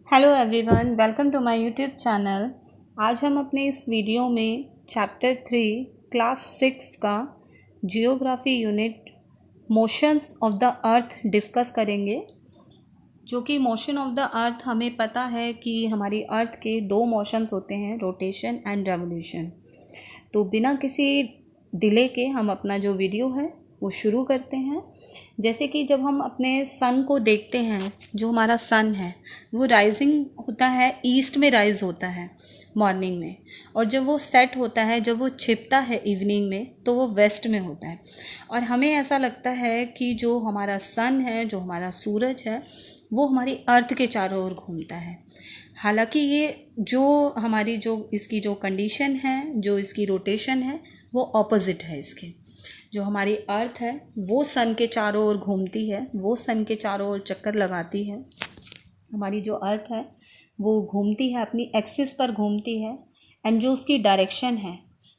Hello everyone, welcome to my YouTube channel. आज हम अपने इस वीडियो में चैप्टर 3 क्लास 6 का geography unit motions of the earth discuss करेंगे। जो कि मोशन ऑफ द अर्थ हमें पता है कि हमारी अर्थ के दो मोशंस होते हैं, रोटेशन एंड रेवोल्यूशन। तो बिना किसी डिले के हम अपना जो वीडियो है वो शुरू करते हैं। जैसे कि जब हम अपने सन को देखते हैं, जो हमारा सन है वो राइजिंग होता है, ईस्ट में राइज होता है मॉर्निंग में, और जब वो सेट होता है, जब वो छिपता है इवनिंग में, तो वो वेस्ट में होता है। और हमें ऐसा लगता है कि जो हमारा सन है, जो हमारा सूरज है, वो हमारी अर्थ के चारों ओर घूमता है। हालांकि ये जो हमारी जो इसकी जो कंडीशन है, जो इसकी रोटेशन है, वो ऑपोजिट है इसके। जो हमारी अर्थ है वो सन के चारों ओर घूमती है, वो सन के चारों ओर चक्कर लगाती है। हमारी जो अर्थ है वो घूमती है, अपनी एक्सिस पर घूमती है, एंड जो उसकी डायरेक्शन है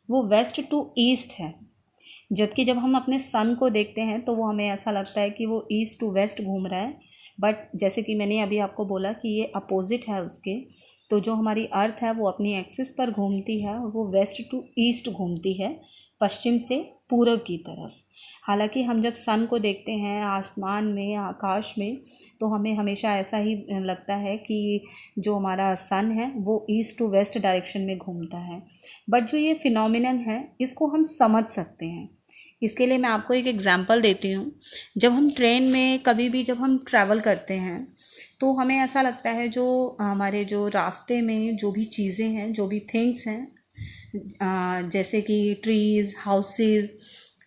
वो वेस्ट टू ईस्ट है। जबकि जब हम अपने सन को देखते हैं तो वो हमें ऐसा लगता है कि वो ईस्ट टू वेस्ट घूम रहा है, बट जैसे कि मैंने अभी आपको बोला कि ये अपोजिट है उसके। तो जो हमारी अर्थ है वो अपनी एक्सिस पर घूमती है और वो वेस्ट टू ईस्ट घूमती है, पश्चिम से पूरब की तरफ। हालांकि हम जब सन को देखते हैं आसमान में, आकाश में, तो हमें हमेशा ऐसा ही लगता है कि जो हमारा सन है वो ईस्ट टू वेस्ट डायरेक्शन में घूमता है। बट जो ये फिनोमिनन है इसको हम समझ सकते हैं। इसके लिए मैं आपको एक एग्जांपल देती हूँ। जब हम ट्रेन में कभी भी जब हम ट्रैवल करते हैं तो हमें ऐसा लगता है जो हमारे जो रास्ते में जो भी चीज़ें हैं, जो भी थिंग्स हैं, जैसे कि ट्रीज़, हाउसेस,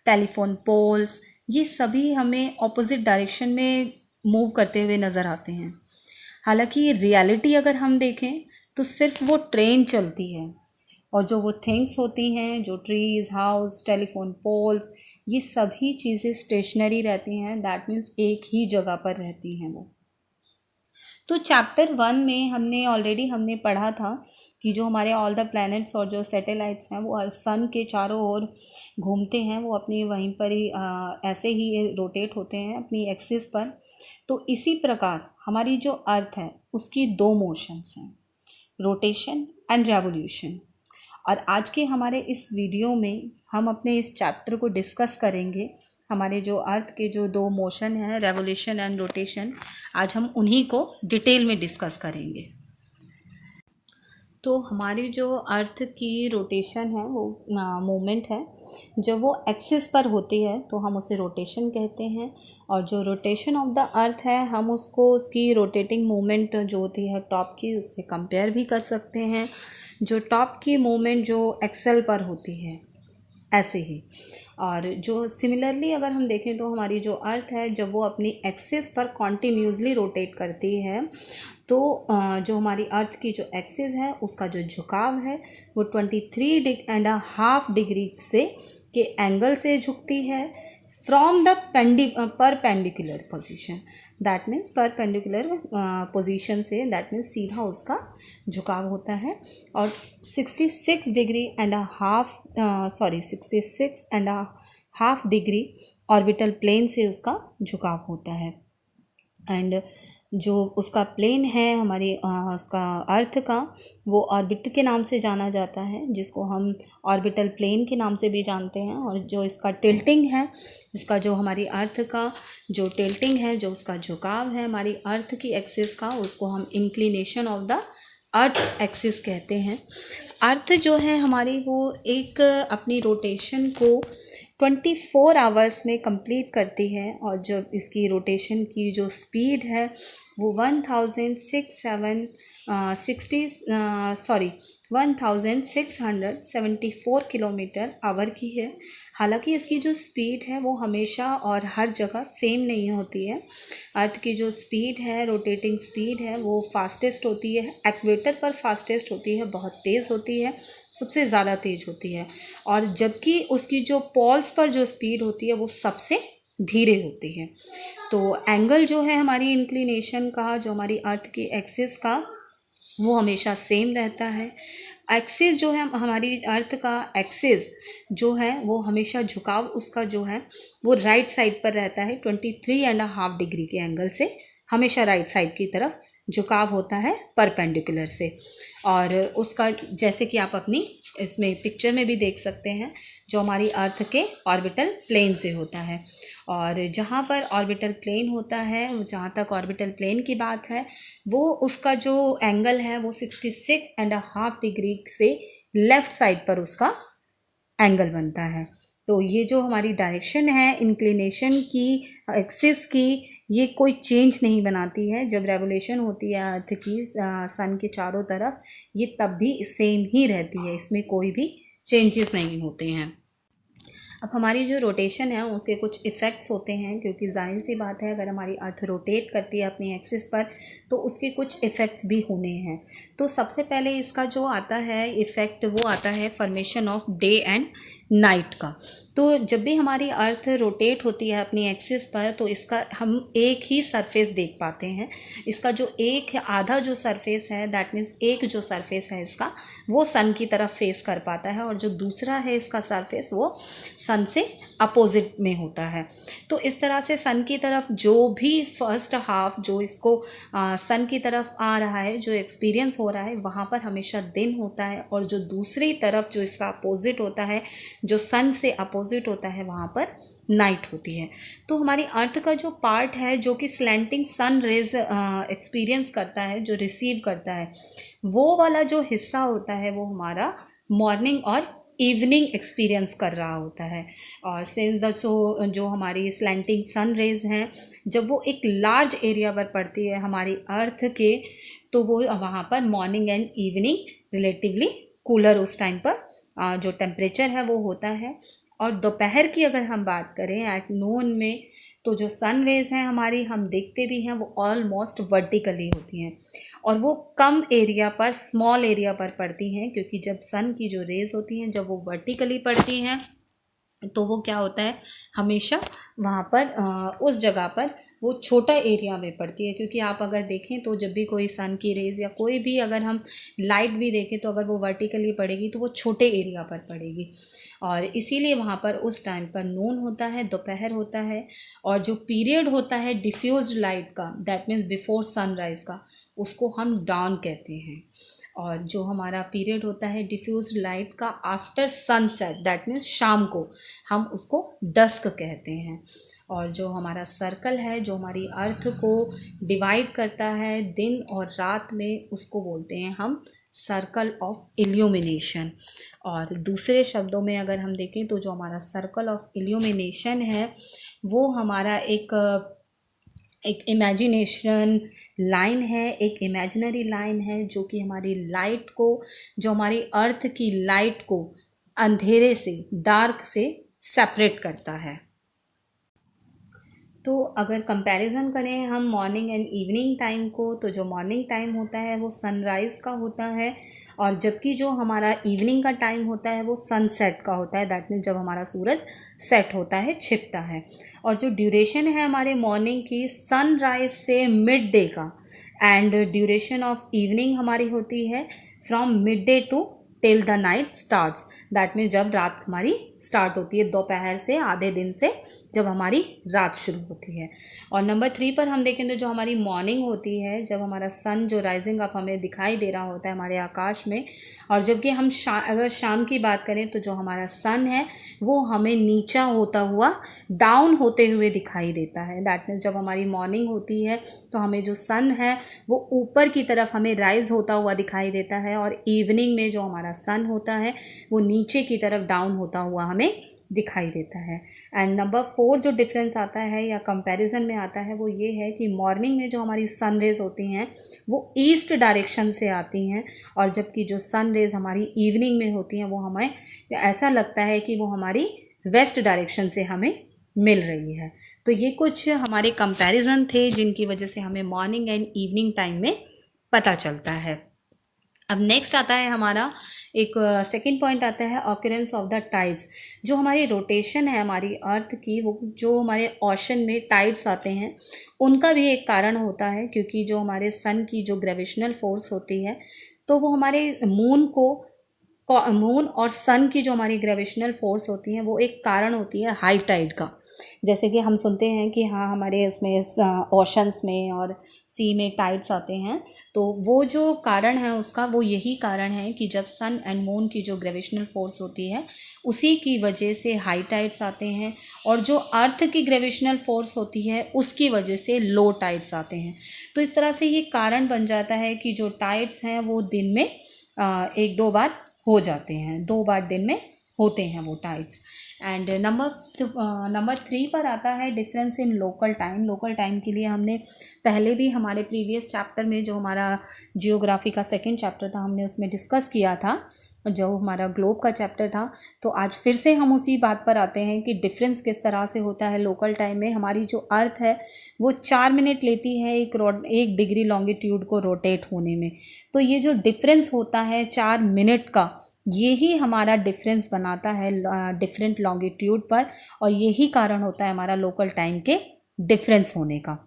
टेलीफोन पोल्स, ये सभी हमें ऑपोजिट डायरेक्शन में मूव करते हुए नज़र आते हैं। हालांकि रियलिटी अगर हम देखें तो सिर्फ वो ट्रेन चलती है, और जो वो थिंग्स होती हैं, जो ट्रीज़, हाउस, टेलीफोन पोल्स, ये सभी चीज़ें स्टेशनरी रहती हैं। दैट मीन्स एक ही जगह पर रहती हैं वो। तो चैप्टर 1 में हमने पढ़ा था कि जो हमारे ऑल द प्लैनेट्स और जो सैटेलाइट्स हैं वो सन के चारों ओर घूमते हैं, वो अपनी वहीं पर ही ऐसे ही रोटेट होते हैं अपनी एक्सिस पर। तो इसी प्रकार हमारी जो अर्थ है उसकी दो मोशंस हैं, रोटेशन एंड रेवोल्यूशन। और आज के हमारे इस वीडियो में हम अपने इस चैप्टर को डिस्कस करेंगे। हमारे जो अर्थ के जो दो मोशन हैं, रेवोल्यूशन एंड रोटेशन, आज हम उन्हीं को डिटेल में डिस्कस करेंगे। तो हमारी जो अर्थ की रोटेशन है वो मूवमेंट है, जब वो एक्सिस पर होती है तो हम उसे रोटेशन कहते हैं। और जो रोटेशन ऑफ द अर्थ है, हम उसको उसकी रोटेटिंग मूवमेंट जो होती है टॉप की, उससे कंपेयर भी कर सकते हैं। जो टॉप की मूवमेंट जो एक्सेल पर होती है, ऐसे ही। और जो सिमिलरली अगर हम देखें तो हमारी जो अर्थ है, जब वो अपनी एक्सिस पर कॉन्टिन्यूसली रोटेट करती है, तो जो हमारी अर्थ की जो एक्सिस है उसका जो झुकाव है वो 23.5 डिग्री से के एंगल से झुकती है, from the perpendicular position. That means perpendicular position से, दैट मीन्स सीधा उसका झुकाव होता है। और 66.5 डिग्री ऑर्बिटल प्लेन से उसका झुकाव होता है। एंड जो उसका प्लेन है हमारी उसका अर्थ का, वो ऑर्बिट के नाम से जाना जाता है, जिसको हम ऑर्बिटल प्लेन के नाम से भी जानते हैं। और जो इसका टिल्टिंग है, इसका जो हमारी अर्थ का जो टिल्टिंग है, जो उसका झुकाव है हमारी अर्थ की एक्सिस का, उसको हम inclination of the earth axis कहते हैं। अर्थ जो है हमारी वो एक अपनी रोटेशन को 24 आवर्स में कंप्लीट करती है। और जो इसकी रोटेशन की जो स्पीड है वो 1674 किलोमीटर आवर की है। हालांकि इसकी जो स्पीड है वो हमेशा और हर जगह सेम नहीं होती है। अर्थ की जो स्पीड है, रोटेटिंग स्पीड है, वो फास्टेस्ट होती है, इक्वेटर पर फास्टेस्ट होती है, बहुत तेज़ होती है, सबसे ज़्यादा तेज़ होती है। और जबकि उसकी जो पोल्स पर जो स्पीड होती है वो सबसे धीरे होती है। तो एंगल जो है हमारी इंक्लिनेशन का, जो हमारी अर्थ की एक्सिस का, वो हमेशा सेम रहता है। एक्सिस जो है हमारी अर्थ का एक्सिस जो है वो हमेशा झुकाव उसका जो है वो राइट साइड पर रहता है, 23.5 डिग्री के एंगल से हमेशा राइट साइड की तरफ झुकाव होता है परपेंडिकुलर से। और उसका जैसे कि आप अपनी इसमें पिक्चर में भी देख सकते हैं, जो हमारी अर्थ के ऑर्बिटल प्लेन से होता है। और जहाँ पर ऑर्बिटल प्लेन होता है, जहाँ तक ऑर्बिटल प्लेन की बात है, वो उसका जो एंगल है वो 66.5 डिग्री से लेफ़्ट साइड पर उसका एंगल बनता है। तो ये जो हमारी डायरेक्शन है इंक्लिनेशन की, एक्सिस की, ये कोई चेंज नहीं बनाती है। जब रेवोल्यूशन होती है अर्थ की सन के चारों तरफ, ये तब भी सेम ही रहती है, इसमें कोई भी चेंजेस नहीं होते हैं। अब हमारी जो रोटेशन है उसके कुछ इफ़ेक्ट्स होते हैं, क्योंकि जाहिर सी बात है अगर हमारी अर्थ रोटेट करती है अपनी एक्सिस पर तो उसके कुछ इफ़ेक्ट्स भी होने हैं। तो सबसे पहले इसका जो आता है इफ़ेक्ट, वो आता है formation of day and night का। तो जब भी हमारी अर्थ रोटेट होती है अपनी एक्सिस पर, तो इसका हम एक ही सरफेस देख पाते हैं। इसका जो एक आधा जो सरफेस है, दैट मीन्स एक जो सरफेस है इसका, वो सन की तरफ फेस कर पाता है, और जो दूसरा है इसका सरफेस वो सन से अपोजिट में होता है। तो इस तरह से सन की तरफ जो भी फर्स्ट हाफ जो इसको सन की तरफ आ रहा है, जो एक्सपीरियंस हो रहा है, वहाँ पर हमेशा दिन होता है, और जो दूसरी तरफ जो इसका अपोजिट होता है, जो सन से अपोजिट होता है, वहाँ पर नाइट होती है। तो हमारी अर्थ का जो पार्ट है जो कि स्लैंटिंग सन रेज एक्सपीरियंस करता है, जो रिसीव करता है, वो वाला जो हिस्सा होता है वो हमारा मॉर्निंग और इवनिंग एक्सपीरियंस कर रहा होता है। और सिंस द जो हमारी स्लैंटिंग सन रेज हैं, जब वो एक लार्ज एरिया पर पड़ती है हमारी अर्थ के, तो वो वहाँ पर morning and evening relatively cooler उस टाइम पर जो टेम्परेचर है वो होता है। और दोपहर की अगर हम बात करें एट नून में, तो जो सन रेज हैं हमारी, हम देखते भी हैं, वो ऑलमोस्ट वर्टिकली होती हैं, और वो कम एरिया पर, स्मॉल एरिया पर पड़ती हैं, क्योंकि जब सन की जो रेज होती हैं जब वो वर्टिकली पड़ती हैं तो वो क्या होता है, हमेशा वहाँ पर उस जगह पर वो छोटा एरिया में पड़ती है। क्योंकि आप अगर देखें तो जब भी कोई सन की रेज या कोई भी अगर हम लाइट भी देखें, तो अगर वो वर्टिकली पड़ेगी तो वो छोटे एरिया पर पड़ेगी, और इसीलिए वहाँ पर उस टाइम पर नून होता है, दोपहर होता है। और जो पीरियड होता है डिफ्यूज्ड लाइट का, दैट मीन्स बिफोर सनराइज़ का, उसको हम डाउन कहते हैं। और जो हमारा पीरियड होता है डिफ्यूज्ड लाइट का आफ्टर सनसेट, दैट मीन्स शाम को, हम उसको डस्क कहते हैं। और जो हमारा सर्कल है जो हमारी अर्थ को डिवाइड करता है दिन और रात में, उसको बोलते हैं हम सर्कल ऑफ इल्यूमिनेशन। और दूसरे शब्दों में अगर हम देखें तो जो हमारा सर्कल ऑफ इल्यूमिनेशन है वो हमारा एक इमेजिनेशन लाइन है, एक इमेजिनरी लाइन है, जो कि हमारी लाइट को, जो हमारी अर्थ की लाइट को अंधेरे से, डार्क से सेपरेट करता है। तो अगर कंपैरिजन करें हम मॉर्निंग एंड इवनिंग टाइम को, तो जो मॉर्निंग टाइम होता है वो सनराइज़ का होता है, और जबकि जो हमारा इवनिंग का टाइम होता है वो सनसेट का होता है, दैट मीन्स जब हमारा सूरज सेट होता है, छिपता है। और जो ड्यूरेशन है हमारे मॉर्निंग की सनराइज से मिड डे का, एंड ड्यूरेशन ऑफ इवनिंग हमारी होती है from midday to till the night starts, that means जब रात हमारी स्टार्ट होती है, दोपहर से, आधे दिन से जब हमारी रात शुरू होती है। और नंबर 3 पर हम देखें तो जो हमारी मॉर्निंग होती है, जब हमारा सन जो राइजिंग अप हमें दिखाई दे रहा होता है हमारे आकाश में, और जबकि हम अगर शाम की बात करें तो जो हमारा सन है वो हमें नीचा होता हुआ, डाउन होते हुए दिखाई देता है। दैट मीन्स जब हमारी मॉर्निंग होती है तो हमें जो सन है वो ऊपर की तरफ हमें राइज होता हुआ दिखाई देता है, और इवनिंग में जो हमारा सन होता है वो नीचे की तरफ डाउन होता हुआ हमें दिखाई देता है। एंड नंबर 4 जो डिफरेंस आता है या कंपैरिजन में आता है वो ये है कि मॉर्निंग में जो हमारी सन रेज होती हैं वो ईस्ट डायरेक्शन से आती हैं, और जबकि जो सन रेज हमारी इवनिंग में होती हैं वो हमें ऐसा लगता है कि वो हमारी वेस्ट डायरेक्शन से हमें मिल रही है। तो ये कुछ हमारे कंपैरिजन थे जिनकी वजह से हमें मॉर्निंग एंड इवनिंग टाइम में पता चलता है। अब नेक्स्ट आता है हमारा एक सेकंड पॉइंट आता है ऑकरेंस ऑफ द टाइड्स। जो हमारी रोटेशन है हमारी अर्थ की, वो जो हमारे ओशन में टाइड्स आते हैं उनका भी एक कारण होता है, क्योंकि जो हमारे सन की जो ग्रेविटेशनल फोर्स होती है तो वो हमारे मून को मून और सन की जो हमारी ग्रेविशनल फोर्स होती है वो एक कारण होती है हाई टाइड का। जैसे कि हम सुनते हैं कि हाँ हमारे उसमें ओशंस में और सी में टाइड्स आते हैं, तो वो जो कारण है उसका वो यही कारण है कि जब सन एंड मून की जो ग्रेविशनल फोर्स होती है उसी की वजह से हाई टाइड्स आते हैं, और जो अर्थ की ग्रेविशनल फोर्स होती है उसकी वजह से लो टाइड्स आते हैं। तो इस तरह से ये कारण बन जाता है कि जो टाइड्स हैं वो दिन में 1-2 बार हो जाते हैं, 2 बार दिन में होते हैं वो टाइड्स। एंड नंबर 3 पर आता है difference in local time. Local time के लिए हमने पहले भी हमारे प्रीवियस चैप्टर में, जो हमारा जियोग्राफी का सेकंड चैप्टर था, हमने उसमें डिस्कस किया था, जो हमारा ग्लोब का चैप्टर था। तो आज फिर से हम उसी बात पर आते हैं कि डिफरेंस किस तरह से होता है लोकल टाइम में। हमारी जो अर्थ है वो 4 मिनट लेती है 1 डिग्री लॉन्गिट्यूड को रोटेट होने में। तो ये जो डिफरेंस होता है 4 मिनट का, यही हमारा डिफरेंस बनाता है डिफरेंट लॉन्गिट्यूड पर, और यही कारण होता है हमारा लोकल टाइम के डिफरेंस होने का।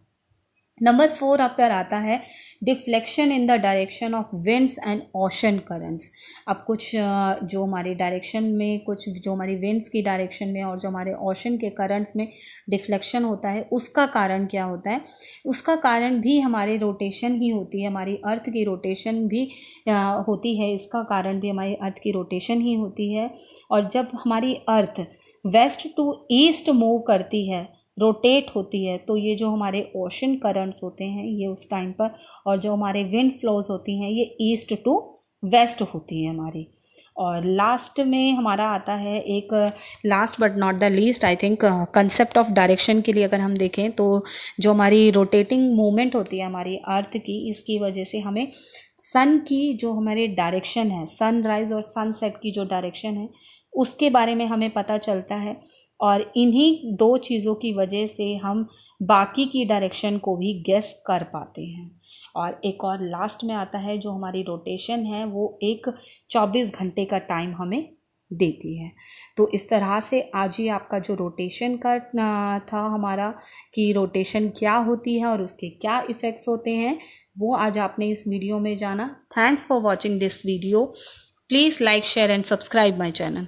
नंबर 4 आप पर आता है deflection in the direction of winds and ocean currents. अब कुछ जो हमारी डायरेक्शन में, कुछ जो हमारी विंड्स की डायरेक्शन में और जो हमारे ओशन के करंट्स में डिफ्लेक्शन होता है, उसका कारण क्या होता है? उसका कारण भी हमारे रोटेशन ही होती है, हमारी अर्थ की रोटेशन भी होती है। इसका कारण भी हमारी अर्थ की रोटेशन ही होती है। और जब हमारी अर्थ वेस्ट टू ईस्ट मूव करती है, रोटेट होती है, तो ये जो हमारे ओशन करंट्स होते हैं ये उस टाइम पर, और जो हमारे विंड फ्लोज होती हैं ये ईस्ट टू वेस्ट होती है हमारी। और लास्ट में हमारा आता है एक, last but not the least I think, concept of direction के लिए अगर हम देखें तो जो हमारी रोटेटिंग मूवमेंट होती है हमारी अर्थ की, इसकी वजह से हमें सन की जो हमारी डायरेक्शन है, सनराइज और सनसेट की जो डायरेक्शन है उसके बारे में हमें पता चलता है। और इन्हीं 2 चीज़ों की वजह से हम बाकी की डायरेक्शन को भी गेस कर पाते हैं। और एक और लास्ट में आता है जो हमारी रोटेशन है वो एक 24 घंटे का टाइम हमें देती है। तो इस तरह से आज ही आपका जो रोटेशन का था हमारा, कि रोटेशन क्या होती है और उसके क्या इफ़ेक्ट्स होते हैं, वो आज आपने इस वीडियो में जाना। Thanks for watching this video. Please like, share and subscribe my channel.